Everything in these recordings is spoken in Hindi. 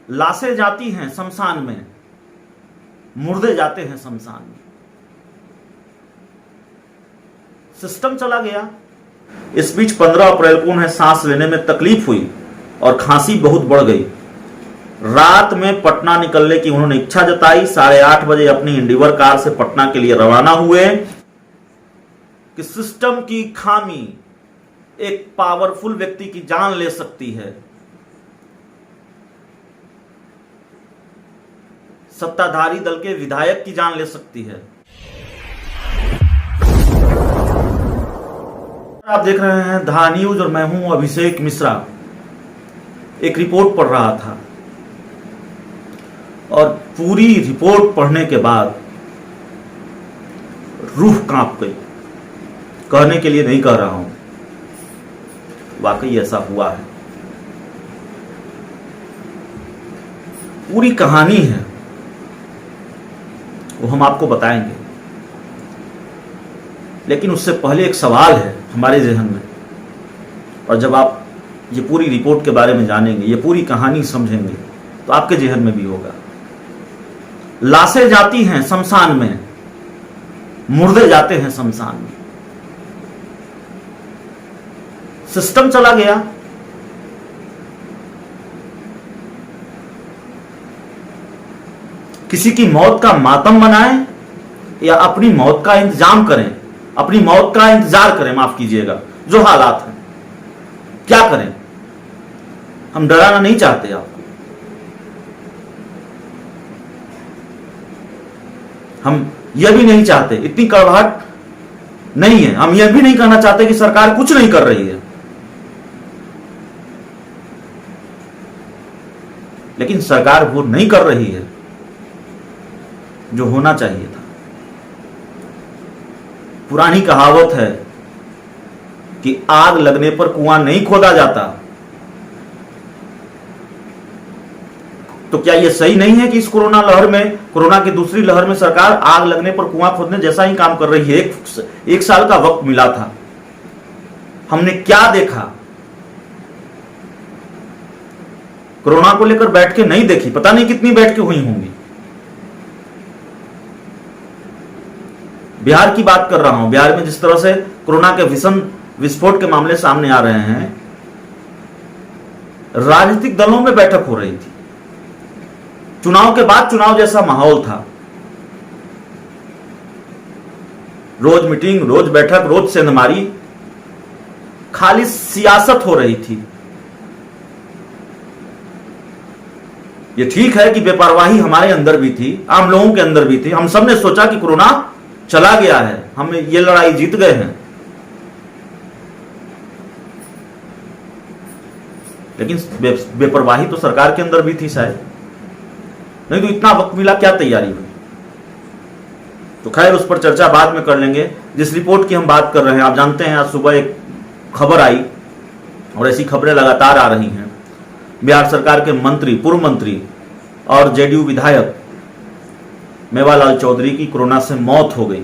लाशें जाती हैं शमशान में, मुर्दे जाते हैं शमशान में। सिस्टम चला गया। इस बीच 15 अप्रैल को उन्हें सांस लेने में तकलीफ हुई और खांसी बहुत बढ़ गई। रात में पटना निकलने की उन्होंने इच्छा जताई। 8:30 बजे अपनी इंडिवर कार से पटना के लिए रवाना हुए कि सिस्टम की खामी एक पावरफुल व्यक्ति की जान ले सकती है। सत्ताधारी दल के विधायक की जान ले सकती है। आप देख रहे हैं धा न्यूज और मैं हूं अभिषेक मिश्रा। एक रिपोर्ट पढ़ रहा था और पूरी रिपोर्ट पढ़ने के बाद रूह कांप गई। कहने के लिए नहीं कह रहा हूं, वाकई ऐसा हुआ है। पूरी कहानी है, वो हम आपको बताएंगे, लेकिन उससे पहले एक सवाल है हमारे ज़हन में। और जब आप ये पूरी रिपोर्ट के बारे में जानेंगे, ये पूरी कहानी समझेंगे, तो आपके ज़हन में भी होगा। लाशें जाती हैं शमशान में, मुर्दे जाते हैं शमशान में। सिस्टम चला गया। किसी की मौत का मातम मनाएं या अपनी मौत का इंतजाम करें, अपनी मौत का इंतजार करें, माफ कीजिएगा, जो हालात हैं, क्या करें? हम डराना नहीं चाहते आपको, हम यह भी नहीं चाहते, इतनी कड़वाहट नहीं है। हम यह भी नहीं कहना चाहते कि सरकार कुछ नहीं कर रही है, लेकिन सरकार वो नहीं कर रही है जो होना चाहिए था। पुरानी कहावत है कि आग लगने पर कुआं नहीं खोदा जाता। तो क्या यह सही नहीं है कि इस कोरोना लहर में, कोरोना की दूसरी लहर में सरकार आग लगने पर कुआं खोदने जैसा ही काम कर रही है? एक साल का वक्त मिला था, हमने क्या देखा? कोरोना को लेकर बैठकें नहीं देखी, पता नहीं कितनी बैठकें हुई होंगी। बिहार की बात कर रहा हूं। बिहार में जिस तरह से कोरोना के भीषण विस्फोट के मामले सामने आ रहे हैं, राजनीतिक दलों में बैठक हो रही थी। चुनाव के बाद चुनाव जैसा माहौल था। रोज मीटिंग, रोज बैठक, रोज सेंधमारी, खाली सियासत हो रही थी। यह ठीक है कि बेपरवाही हमारे अंदर भी थी, आम लोगों के अंदर भी थी। हम सब ने सोचा कि कोरोना चला गया है, हम ये लड़ाई जीत गए हैं, लेकिन बेपरवाही तो सरकार के अंदर भी थी शायद। नहीं तो इतना वक्त मिला, क्या तैयारी हुई? तो खैर, उस पर चर्चा बाद में कर लेंगे। जिस रिपोर्ट की हम बात कर रहे हैं, आप जानते हैं आज सुबह एक खबर आई और ऐसी खबरें लगातार आ रही हैं। बिहार सरकार के मंत्री, पूर्व मंत्री और जेडीयू विधायक मेवालाल चौधरी की कोरोना से मौत हो गई।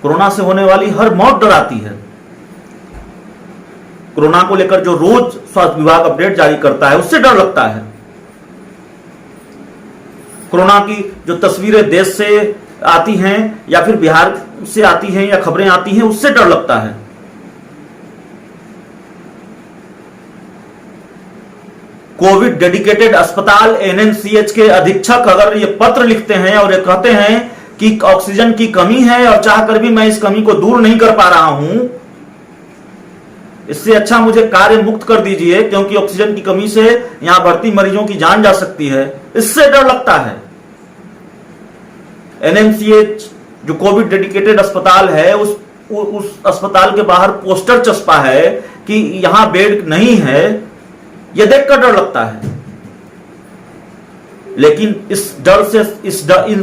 कोरोना से होने वाली हर मौत डराती है। कोरोना को लेकर जो रोज स्वास्थ्य विभाग अपडेट जारी करता है, उससे डर लगता है। कोरोना की जो तस्वीरें देश से आती हैं या फिर बिहार से आती हैं या खबरें आती हैं, उससे डर लगता है। कोविड डेडिकेटेड अस्पताल एनएमसीएच के अधीक्षक अगर ये पत्र लिखते हैं और ये कहते हैं कि ऑक्सीजन की कमी है और चाहकर भी मैं इस कमी को दूर नहीं कर पा रहा हूं, इससे अच्छा मुझे कार्य मुक्त कर दीजिए, क्योंकि ऑक्सीजन की कमी से यहां भर्ती मरीजों की जान जा सकती है, इससे डर लगता है। एनएमसीएच जो कोविड डेडिकेटेड अस्पताल है, उस अस्पताल के बाहर पोस्टर चस्पा है कि यहां बेड नहीं है। यह देखकर डर लगता है। लेकिन इस डर से, इन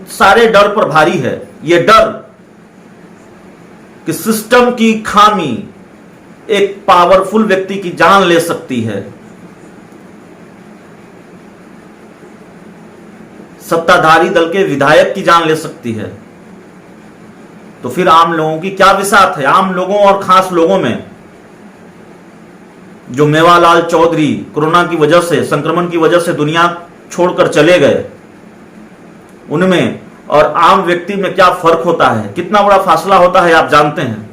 सारे डर पर भारी है यह डर कि सिस्टम की खामी एक पावरफुल व्यक्ति की जान ले सकती है। सत्ताधारी दल के विधायक की जान ले सकती है। तो फिर आम लोगों की क्या विसात है? आम लोगों और खास लोगों में जो मेवालाल चौधरी कोरोना की वजह से, संक्रमण की वजह से दुनिया छोड़कर चले गए, उनमें और आम व्यक्ति में क्या फर्क होता है, कितना बड़ा फासला होता है, आप जानते हैं।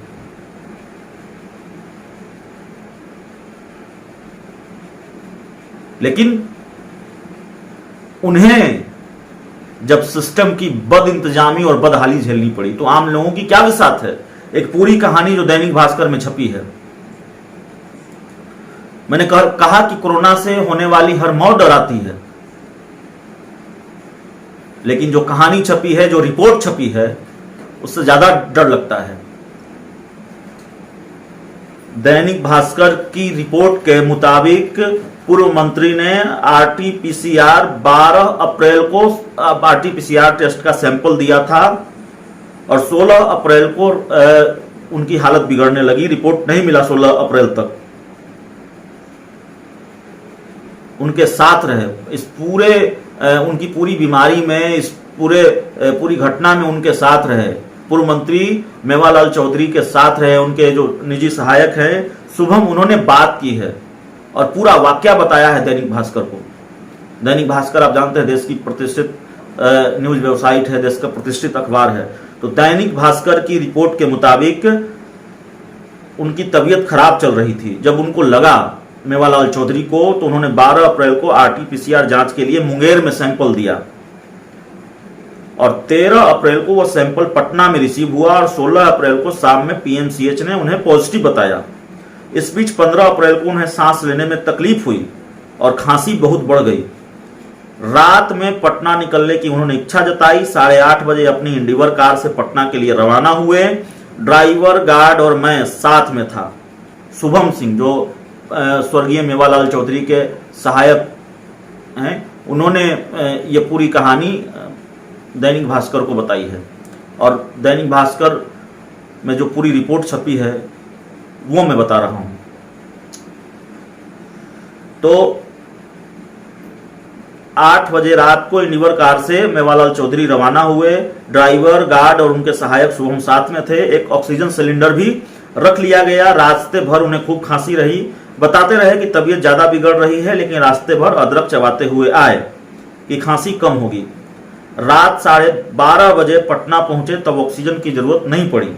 लेकिन उन्हें जब सिस्टम की बद इंतजामी और बदहाली झेलनी पड़ी तो आम लोगों की क्या विसात है। एक पूरी कहानी जो दैनिक भास्कर में छपी है। मैंने कहा कि कोरोना से होने वाली हर मौत डराती है, लेकिन जो कहानी छपी है, जो रिपोर्ट छपी है, उससे ज्यादा डर लगता है। दैनिक भास्कर की रिपोर्ट के मुताबिक पूर्व मंत्री ने आरटीपीसीआर 12 अप्रैल को आरटीपीसीआर टेस्ट का सैंपल दिया था और 16 अप्रैल को उनकी हालत बिगड़ने लगी। रिपोर्ट नहीं मिला 16 अप्रैल तक। उनके साथ रहे इस पूरे उनकी पूरी बीमारी में, इस पूरी घटना में उनके साथ रहे। पूर्व मंत्री मेवालाल चौधरी के साथ रहे, उनके जो निजी सहायक हैं शुभम, उन्होंने बात की है और पूरा वाकया बताया है दैनिक भास्कर को। दैनिक भास्कर आप जानते हैं देश की प्रतिष्ठित न्यूज वेबसाइट है, देश का प्रतिष्ठित अखबार है। तो दैनिक भास्कर की रिपोर्ट के मुताबिक उनकी तबीयत खराब चल रही थी। जब उनको लगा मेवालाल चौधरी को, तो उन्होंने 12 अप्रैल को आरटीपीसीआर जांच के लिए मुंगेर में सैंपल दिया और 13 अप्रैल को वह सैंपल पटना में रिसीव हुआ और 16 अप्रैल को शाम में पीएमसीएच ने उन्हें पॉजिटिव बताया। इस बीच 15 अप्रैल को उन्हें सांस लेने में तकलीफ हुई और खांसी बहुत बढ़ गई। रात में पटना निकलने की उन्होंने इच्छा जताई। 8:30 बजे अपनी इंडिवर कार से पटना के लिए रवाना हुए। ड्राइवर, गार्ड और मैं साथ में था। शुभम सिंह जो स्वर्गीय मेवालाल चौधरी के सहायक हैं, उन्होंने ये पूरी कहानी दैनिक भास्कर को बताई है और दैनिक भास्कर में जो पूरी रिपोर्ट छपी है वो मैं बता रहा हूं। तो 8 बजे रात को इंडिवर कार से मेवालाल चौधरी रवाना हुए। ड्राइवर, गार्ड और उनके सहायक शुभम साथ में थे। एक ऑक्सीजन सिलेंडर भी रख लिया गया। रास्ते भर उन्हें खूब खांसी रही। बताते रहे कि तबीयत ज्यादा बिगड़ रही है, लेकिन रास्ते भर अदरक चबाते हुए आए कि खांसी कम होगी। रात 12:30 बजे पटना पहुंचे, तब ऑक्सीजन की जरूरत नहीं पड़ी।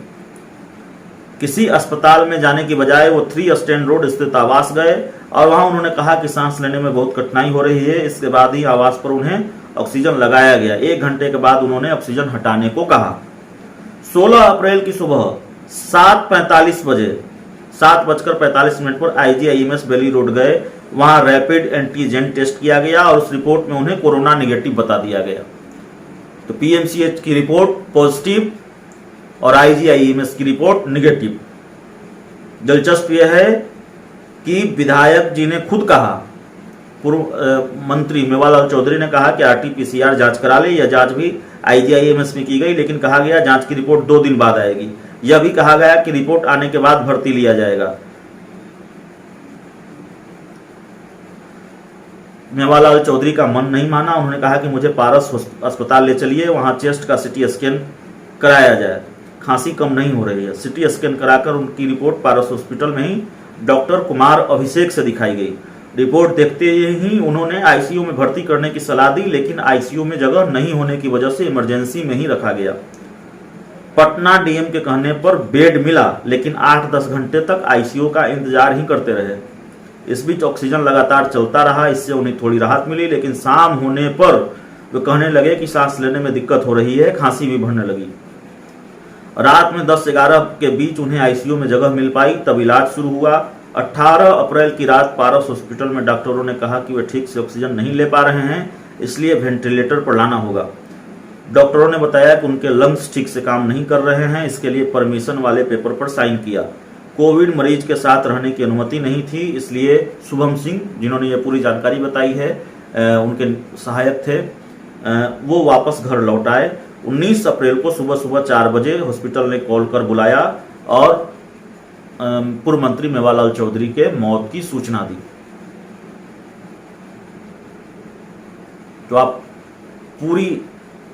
किसी अस्पताल में जाने की बजाय वो 3 स्टैंड रोड स्थित आवास गए और वहां उन्होंने कहा कि सांस लेने में बहुत कठिनाई हो रही है। इसके बाद ही आवास पर उन्हें ऑक्सीजन लगाया गया। 1 घंटे के बाद उन्होंने ऑक्सीजन हटाने को कहा। 16 अप्रैल की सुबह 7:45 बजे 7:45 पर आईजीआईएमएस बेली रोड गए। वहां रैपिड एंटीजन टेस्ट किया गया और उस रिपोर्ट में उन्हें कोरोना निगेटिव बता दिया गया। तो पीएमसीएच की रिपोर्ट पॉजिटिव और आईजीआईएमएस की रिपोर्ट निगेटिव। दिलचस्प यह है कि विधायक जी ने खुद कहा, पूर्व मंत्री मेवालाल चौधरी ने कहा कि आरटीपीसीआर जांच करा ले। यह जांच भी आईजीआईएमएस में की गई, लेकिन कहा गया जांच की रिपोर्ट 2 दिन बाद आएगी। यह भी कहा गया कि रिपोर्ट आने के बाद भर्ती लिया जाएगा। मेवालाल चौधरी का मन नहीं माना। उन्होंने कहा कि मुझे पारस अस्पताल ले चलिए, वहां चेस्ट का सीटी स्कैन कराया जाए, खांसी कम नहीं हो रही है। सीटी स्कैन कराकर उनकी रिपोर्ट पारस हॉस्पिटल में ही डॉक्टर कुमार अभिषेक से दिखाई गई। रिपोर्ट देखते ही उन्होंने आईसीयू में भर्ती करने की सलाह दी, लेकिन आईसीयू में जगह नहीं होने की वजह से इमरजेंसी में ही रखा गया। पटना डीएम के कहने पर बेड मिला, लेकिन 8-10 घंटे तक आईसीयू का इंतजार ही करते रहे। इस बीच ऑक्सीजन लगातार चलता रहा, इससे उन्हें थोड़ी राहत मिली, लेकिन शाम होने पर वे कहने लगे कि सांस लेने में दिक्कत हो रही है, खांसी भी बढ़ने लगी। रात में 10-11 के बीच उन्हें आईसीयू में जगह मिल पाई, तब इलाज शुरू हुआ। 18 अप्रैल की रात पारस हॉस्पिटल में डॉक्टरों ने कहा कि वे ठीक से ऑक्सीजन नहीं ले पा रहे हैं, इसलिए वेंटिलेटर पर लाना होगा। डॉक्टरों ने बताया कि उनके लंग्स ठीक से काम नहीं कर रहे हैं, इसके लिए परमिशन वाले पेपर पर साइन किया। कोविड मरीज के साथ रहने की अनुमति नहीं थी, इसलिए शुभम सिंह, जिन्होंने ये पूरी जानकारी बताई है, उनके सहायक थे, वो वापस घर लौट आए। 19 अप्रैल को सुबह 4 बजे हॉस्पिटल ने कॉल कर बुलाया और पूर्व मंत्री मेवालाल चौधरी के मौत की सूचना दी। तो आप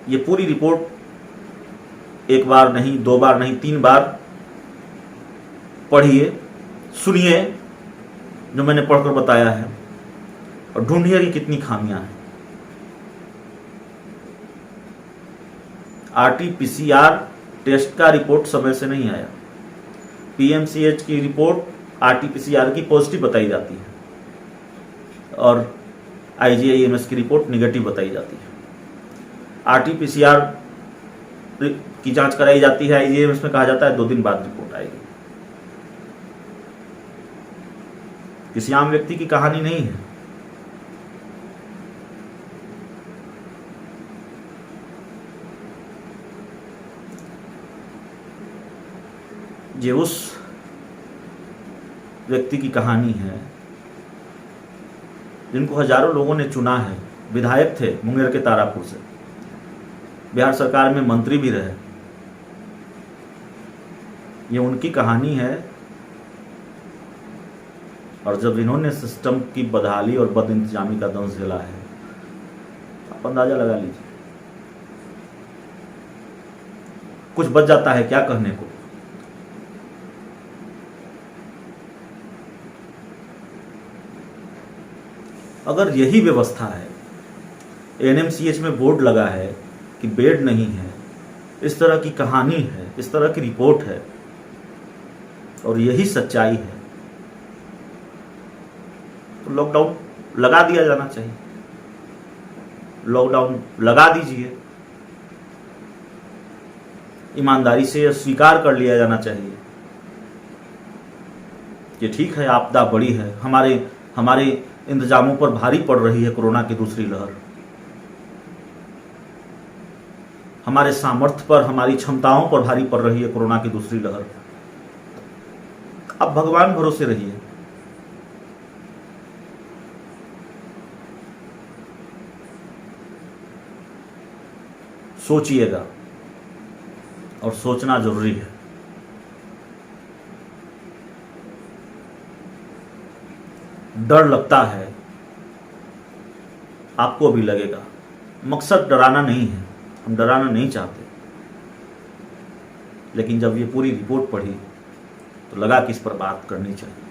ये पूरी रिपोर्ट 1 बार नहीं, 2 बार नहीं, 3 बार पढ़िए, सुनिए जो मैंने पढ़कर बताया है, और ढूंढिए कि कितनी खामियां हैं। RT-PCR टेस्ट का रिपोर्ट समय से नहीं आया। PMCH की रिपोर्ट RT-PCR की पॉजिटिव बताई जाती है और IGI-MS की रिपोर्ट निगेटिव बताई जाती है। RT-PCR की जांच कराई जाती है, IGI-MS में कहा जाता है 2 दिन बाद रिपोर्ट आएगी। किसी आम व्यक्ति की कहानी नहीं है। ये उस व्यक्ति की कहानी है जिनको हजारों लोगों ने चुना है। विधायक थे मुंगेर के तारापुर से, बिहार सरकार में मंत्री भी रहे। ये उनकी कहानी है, और जब इन्होंने सिस्टम की बदहाली और बद इंतजामी का दंश झेला है, आप अंदाजा लगा लीजिए। कुछ बच जाता है क्या कहने को? अगर यही व्यवस्था है, NMCH में बोर्ड लगा है कि बेड नहीं है, इस तरह की कहानी है, इस तरह की रिपोर्ट है, और यही सच्चाई है, तो लॉकडाउन लगा दिया जाना चाहिए। लॉकडाउन लगा दीजिए, ईमानदारी से स्वीकार कर लिया जाना चाहिए कि ठीक है, आपदा बड़ी है, हमारे इंतजामों पर भारी पड़ रही है कोरोना की दूसरी लहर, हमारे सामर्थ्य पर, हमारी क्षमताओं पर भारी पड़ रही है कोरोना की दूसरी लहर। आप भगवान भरोसे रहिए। सोचिएगा, और सोचना जरूरी है। डर लगता है, आपको भी लगेगा। मकसद डराना नहीं है, हम डराना नहीं चाहते, लेकिन जब ये पूरी रिपोर्ट पढ़ी तो लगा कि इस पर बात करनी चाहिए।